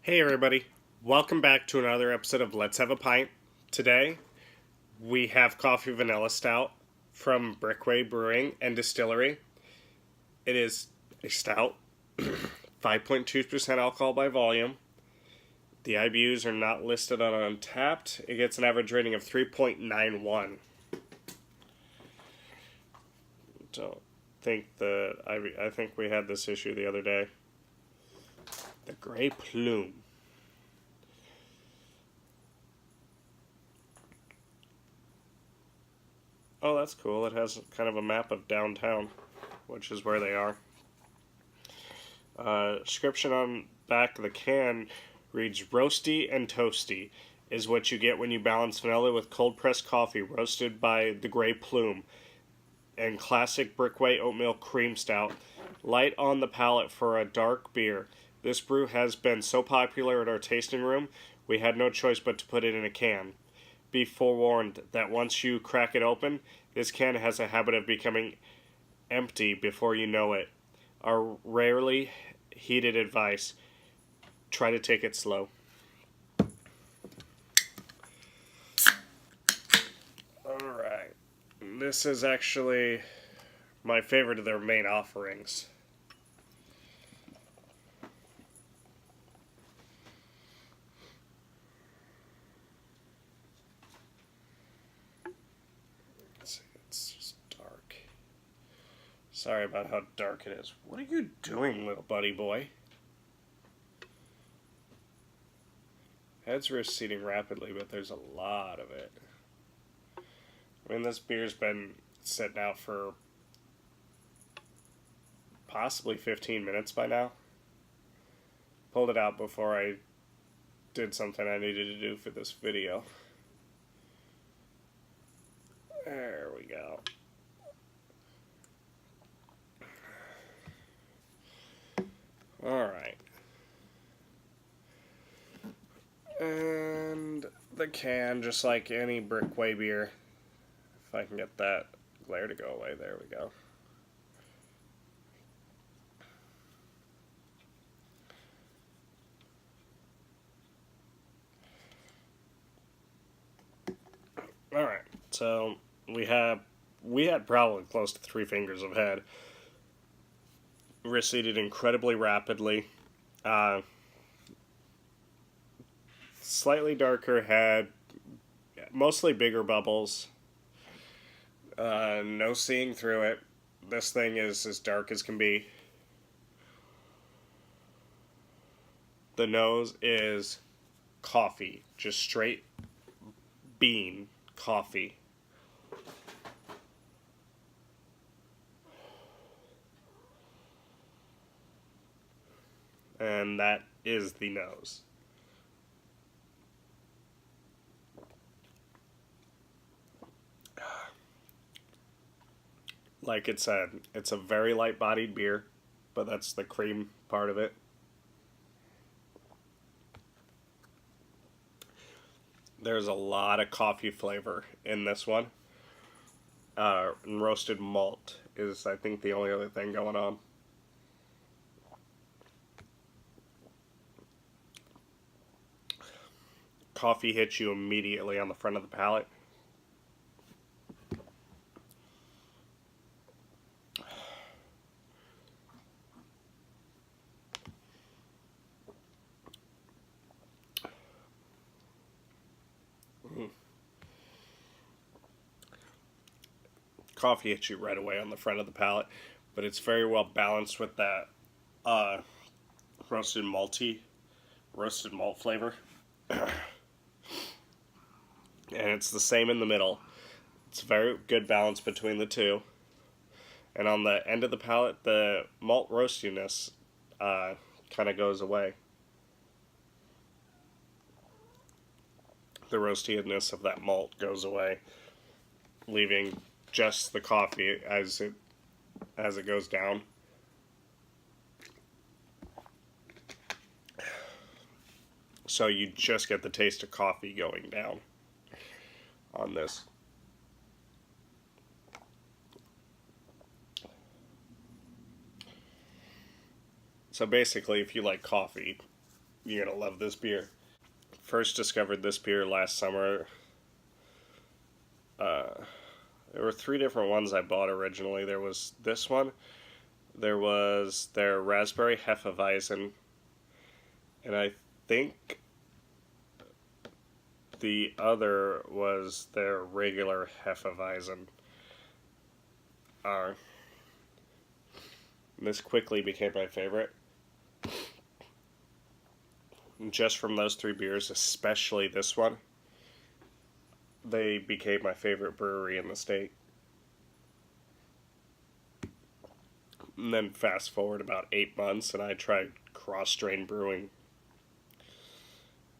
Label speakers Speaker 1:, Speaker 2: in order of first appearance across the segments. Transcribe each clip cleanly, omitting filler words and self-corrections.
Speaker 1: Hey everybody, welcome back to another episode of Let's Have a Pint. Today we have Coffee Vanilla Stout from Brickway Brewing and Distillery. It is a stout, 5.2% alcohol by volume. The IBUs are not listed on Untapped. It gets an average rating of 3.91. Don't think I think we had this issue the other day. The Grey Plume. Oh, that's cool. It has kind of a map of downtown, which is where they are. Description on back of the can reads, "Roasty and toasty is what you get when you balance vanilla with cold pressed coffee roasted by the Grey Plume and classic Brickway oatmeal cream stout. Light on the palate for a dark beer. This brew has been so popular at our tasting room, we had no choice but to put it in a can. Be forewarned that once you crack it open, this can has a habit of becoming empty before you know it. Our rarely heeded advice, try to take it slow." Alright. This is actually my favorite of their main offerings. It's just dark. Sorry about how dark it is. What are you doing, little buddy boy? Head's receding rapidly, but there's a lot of it. I mean, this beer's been sitting out for possibly 15 minutes by now. Pulled it out before I did something I needed to do for this video. There we go. Alright. And the can, just like any Brickway beer. If I can get that glare to go away, there we go. Alright, so we had probably close to 3 fingers of head. Receded incredibly rapidly. Slightly darker head, mostly bigger bubbles. No seeing through it. This thing is as dark as can be. The nose is coffee, just straight bean coffee. And that is the nose. Like it said, it's a very light-bodied beer, but that's the cream part of it. There's a lot of coffee flavor in this one. And roasted malt is, I think, the only other thing going on. Coffee hits you immediately on the front of the palate. Coffee hits you right away on the front of the palate, but it's very well balanced with that roasted malt flavor. And it's the same in the middle. It's a very good balance between the two. And on the end of the palate, the malt roastiness kind of goes away. The roastiness of that malt goes away, leaving just the coffee as it goes down. So you just get the taste of coffee going down on this. So basically, if you like coffee, You're gonna love this beer. First discovered this beer last summer. There were 3 different ones I bought originally. There was this one. There was their Raspberry Hefeweizen. And I think the other was their regular Hefeweizen. This quickly became my favorite. Just from those 3 beers, especially this one, they became my favorite brewery in the state. And then fast forward about 8 months, and I tried cross-strain brewing.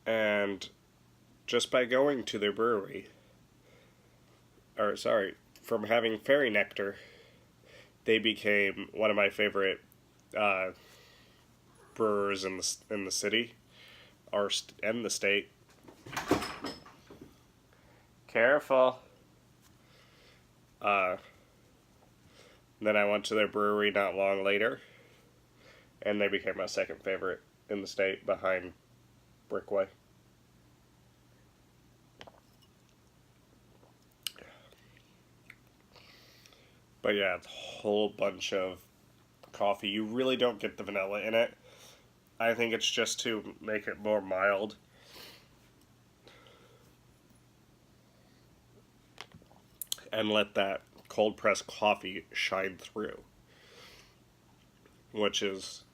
Speaker 1: And just by going to their brewery, from having Fairy Nectar, they became one of my favorite brewers in the city, and the state. Careful. Then I went to their brewery not long later, and they became my second favorite in the state behind Brickway. But yeah, it's a whole bunch of coffee. You really don't get the vanilla in it. I think it's just to make it more mild. And let that cold pressed coffee shine through. Which is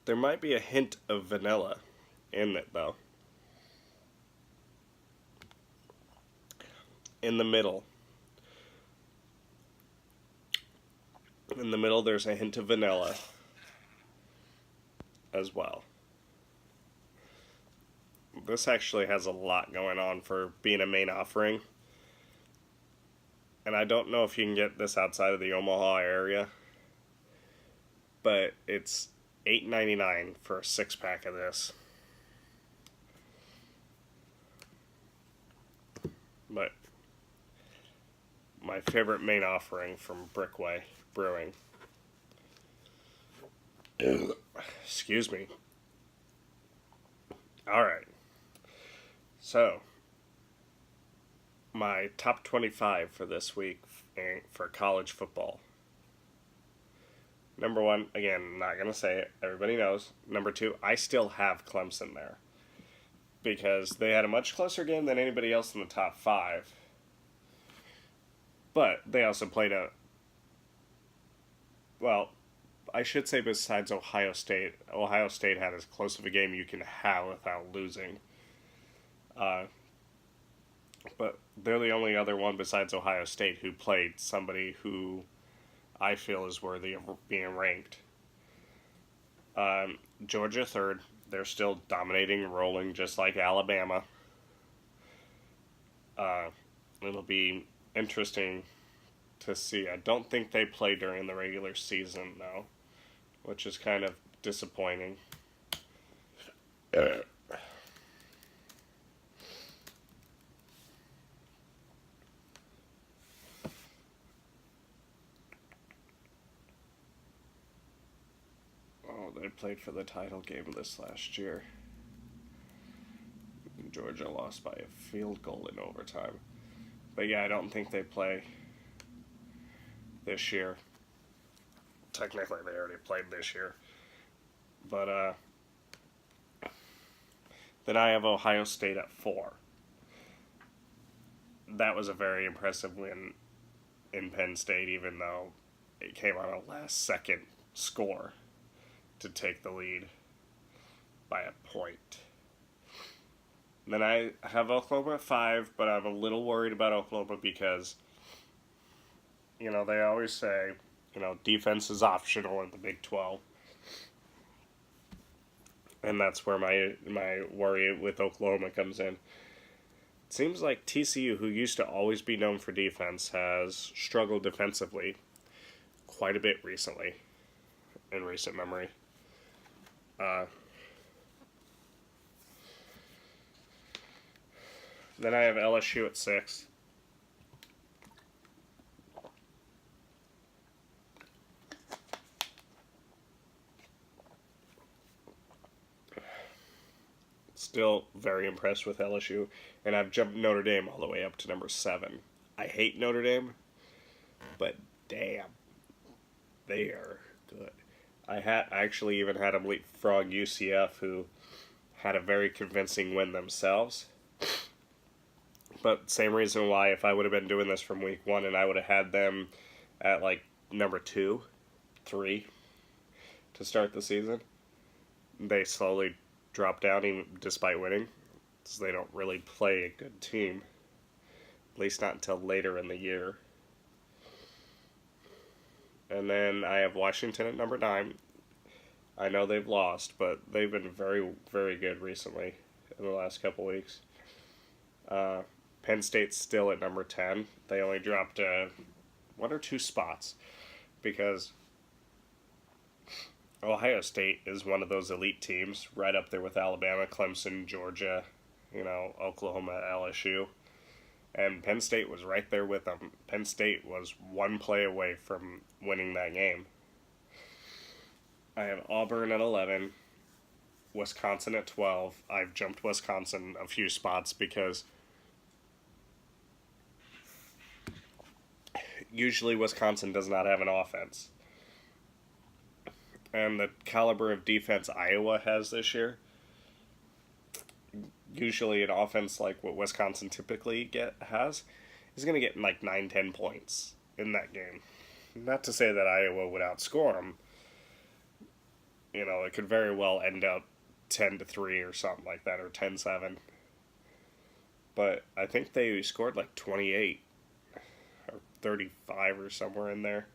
Speaker 1: there might be a hint of vanilla in it, though. In the middle. In the middle, there's a hint of vanilla as well. This actually has a lot going on for being a main offering. And I don't know if you can get this outside of the Omaha area. But it's $8.99 for a 6-pack of this. But my favorite main offering from Brickway Brewing. Excuse me. Alright. So, my top 25 for this week for college football. Number 1, again, I'm not going to say it. Everybody knows. Number 2, I still have Clemson there. Because they had a much closer game than anybody else in the top 5. But they also played I should say besides Ohio State. Ohio State had as close of a game you can have without losing. But they're the only other one besides Ohio State who played somebody who I feel is worthy of being ranked. Georgia 3rd. They're still dominating and rolling just like Alabama. It'll be interesting to see. I don't think they play during the regular season, though, which is kind of disappointing. They played for the title game this last year. Georgia lost by a field goal in overtime. But yeah, I don't think they play this year. Technically, they already played this year. But, then I have Ohio State at 4. That was a very impressive win in Penn State, even though it came on a last-second score to take the lead by a point. Then I have Oklahoma at 5, but I'm a little worried about Oklahoma because, they always say, defense is optional in the Big 12. And that's where my worry with Oklahoma comes in. It seems like TCU, who used to always be known for defense, has struggled defensively quite a bit recently, in recent memory. Then I have LSU at 6. Still very impressed with LSU, and I've jumped Notre Dame all the way up to number 7. I hate Notre Dame, but damn, they are good. I actually even had them leapfrog UCF, who had a very convincing win themselves. But same reason why if I would have been doing this from week 1 and I would have had them at like number 2, 3 to start the season, they slowly drop down even despite winning, because they don't really play a good team, at least not until later in the year. And then I have Washington at number 9. I know they've lost, but they've been very, very good recently in the last couple weeks. Penn State's still at number 10. They only dropped 1 or 2 spots because Ohio State is one of those elite teams, right up there with Alabama, Clemson, Georgia, Oklahoma, LSU. And Penn State was right there with them. Penn State was 1 play away from winning that game. I have Auburn at 11, Wisconsin at 12. I've jumped Wisconsin a few spots because usually Wisconsin does not have an offense. And the caliber of defense Iowa has this year, usually an offense like what Wisconsin typically has, is going to get like 9-10 points in that game. Not to say that Iowa would outscore them. It could very well end up 10-3 or something like that, or 10-7. But I think they scored like 28 or 35 or somewhere in there.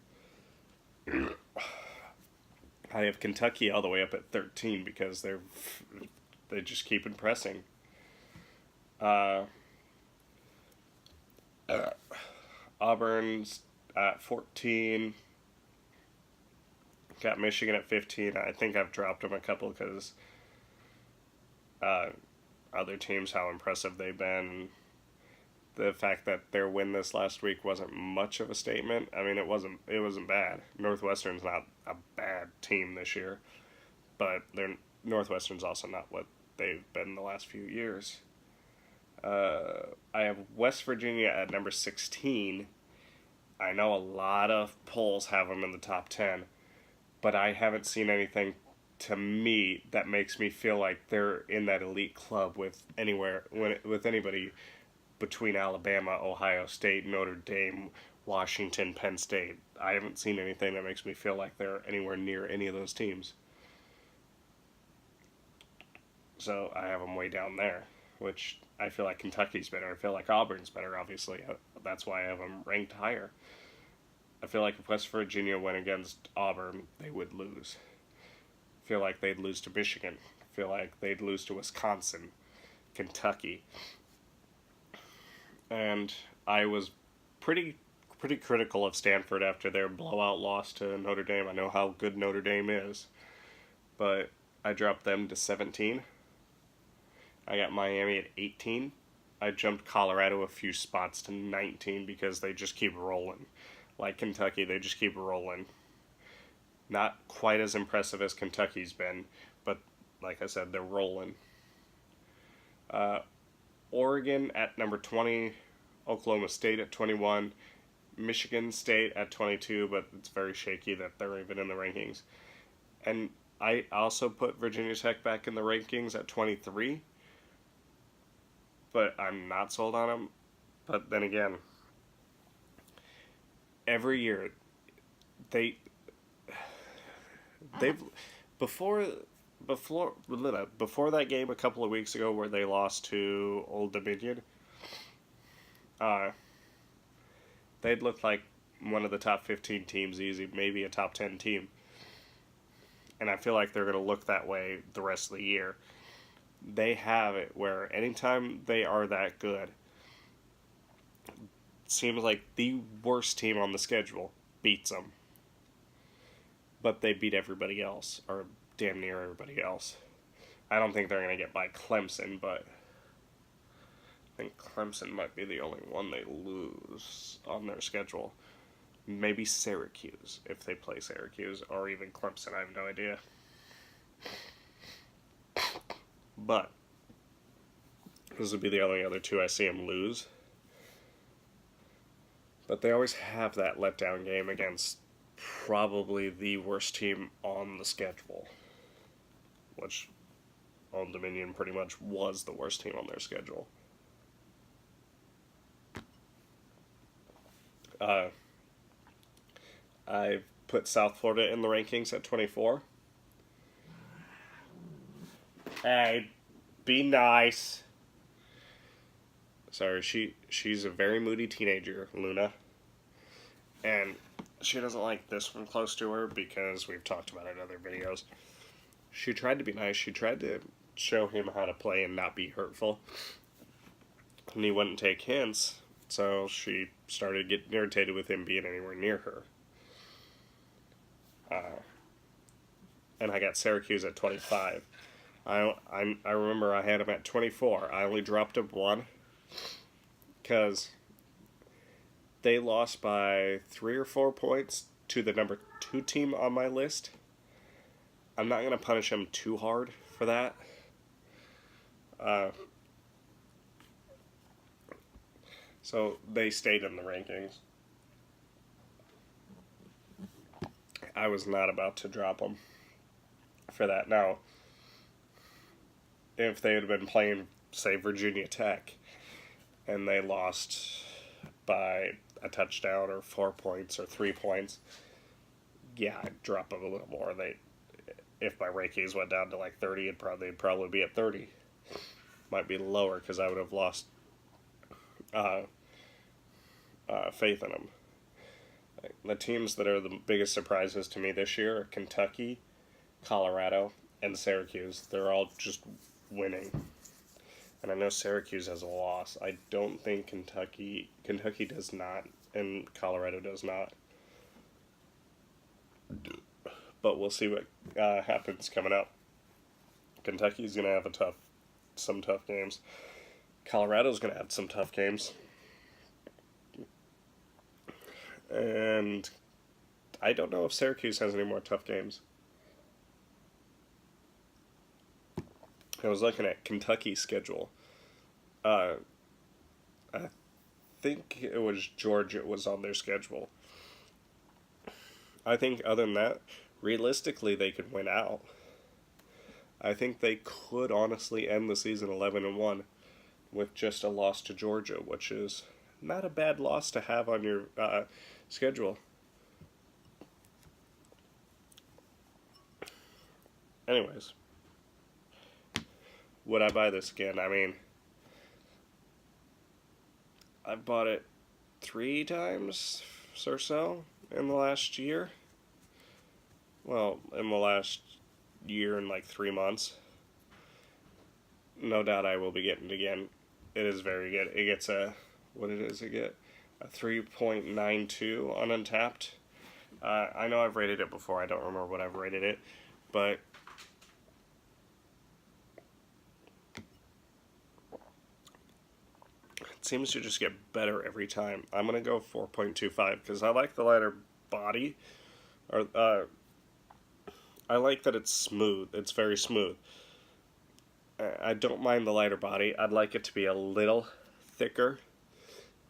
Speaker 1: I have Kentucky all the way up at 13 because they just keep impressing. Auburn's at 14. Got Michigan at 15. I think I've dropped them a couple because other teams, how impressive they've been. The fact that their win this last week wasn't much of a statement. I mean, it wasn't bad. Northwestern's not a bad team this year, but Northwestern's also not what they've been the last few years. I have West Virginia at number 16. I know a lot of polls have them in the top 10, but I haven't seen anything to me that makes me feel like they're in that elite club with anybody between Alabama, Ohio State, Notre Dame, Washington, Penn State. I haven't seen anything that makes me feel like they're anywhere near any of those teams. So I have them way down there, which I feel like Kentucky's better. I feel like Auburn's better, obviously. That's why I have them ranked higher. I feel like if West Virginia went against Auburn, they would lose. I feel like they'd lose to Michigan. I feel like they'd lose to Wisconsin, Kentucky. And I was pretty critical of Stanford after their blowout loss to Notre Dame. I know how good Notre Dame is, but I dropped them to 17. I got Miami at 18. I jumped Colorado a few spots to 19 because they just keep rolling. Like Kentucky, they just keep rolling. Not quite as impressive as Kentucky's been, but like I said, they're rolling. Oregon at number 20, Oklahoma State at 21, Michigan State at 22, but it's very shaky that they're even in the rankings. And I also put Virginia Tech back in the rankings at 23, but I'm not sold on them. But then again, every year they've before that game a couple of weeks ago where they lost to Old Dominion, they'd looked like one of the top 15 teams easy, maybe a top 10 team. And I feel like they're going to look that way the rest of the year. They have it where anytime they are that good, it seems like the worst team on the schedule beats them. But they beat everybody else, or damn near everybody else. I don't think they're going to get by Clemson, but I think Clemson might be the only one they lose on their schedule. Maybe Syracuse, if they play Syracuse, or even Clemson, I have no idea. But those would be the only other two I see them lose. But they always have that letdown game against probably the worst team on the schedule, which Old Dominion pretty much was the worst team on their schedule. I put South Florida in the rankings at 24. Hey, be nice. Sorry, she's a very moody teenager, Luna. And she doesn't like this one close to her because we've talked about it in other videos. She tried to be nice. She tried to show him how to play and not be hurtful. And he wouldn't take hints, so she started getting irritated with him being anywhere near her. And I got Syracuse at 25. I remember I had him at 24. I only dropped him one because they lost by 3 or 4 points to the number 2 team on my list. I'm not going to punish them too hard for that. So they stayed in the rankings. I was not about to drop them for that. Now, if they had been playing, say, Virginia Tech, and they lost by a touchdown or 4 points or 3 points, yeah, I'd drop them a little more. If my rankings went down to like 30, they'd probably be at 30. Might be lower because I would have lost faith in them. The teams that are the biggest surprises to me this year are Kentucky, Colorado, and Syracuse. They're all just winning. And I know Syracuse has a loss. I don't think Kentucky does not, and Colorado does not. But we'll see what happens coming up. Kentucky's going to have some tough games. Colorado's going to have some tough games. And I don't know if Syracuse has any more tough games. I was looking at Kentucky's schedule. I think it was Georgia was on their schedule. I think other than that, realistically, they could win out. I think they could honestly end the season 11-1 with just a loss to Georgia, which is not a bad loss to have on your schedule. Anyways, would I buy this again? I mean, I've bought it 3 times or so in the last year. Well, in the last year and like 3 months. No doubt I will be getting it again. It is very good. It gets a 3.92 on Untapped. I know I've rated it before. I don't remember what I've rated it, but it seems to just get better every time. I'm going to go 4.25 because I like the lighter body. I like that it's smooth. It's very smooth. I don't mind the lighter body. I'd like it to be a little thicker.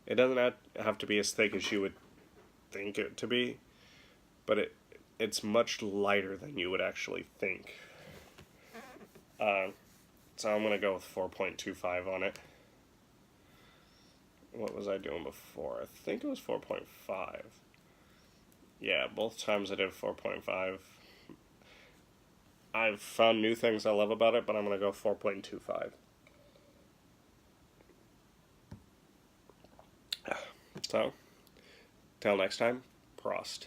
Speaker 1: It doesn't have to be as thick as you would think it to be, but it's much lighter than you would actually think. So I'm going to go with 4.25 on it. What was I doing before? I think it was 4.5. Yeah, both times I did 4.5. I've found new things I love about it, but I'm going to go 4.25. So, till next time, Prost.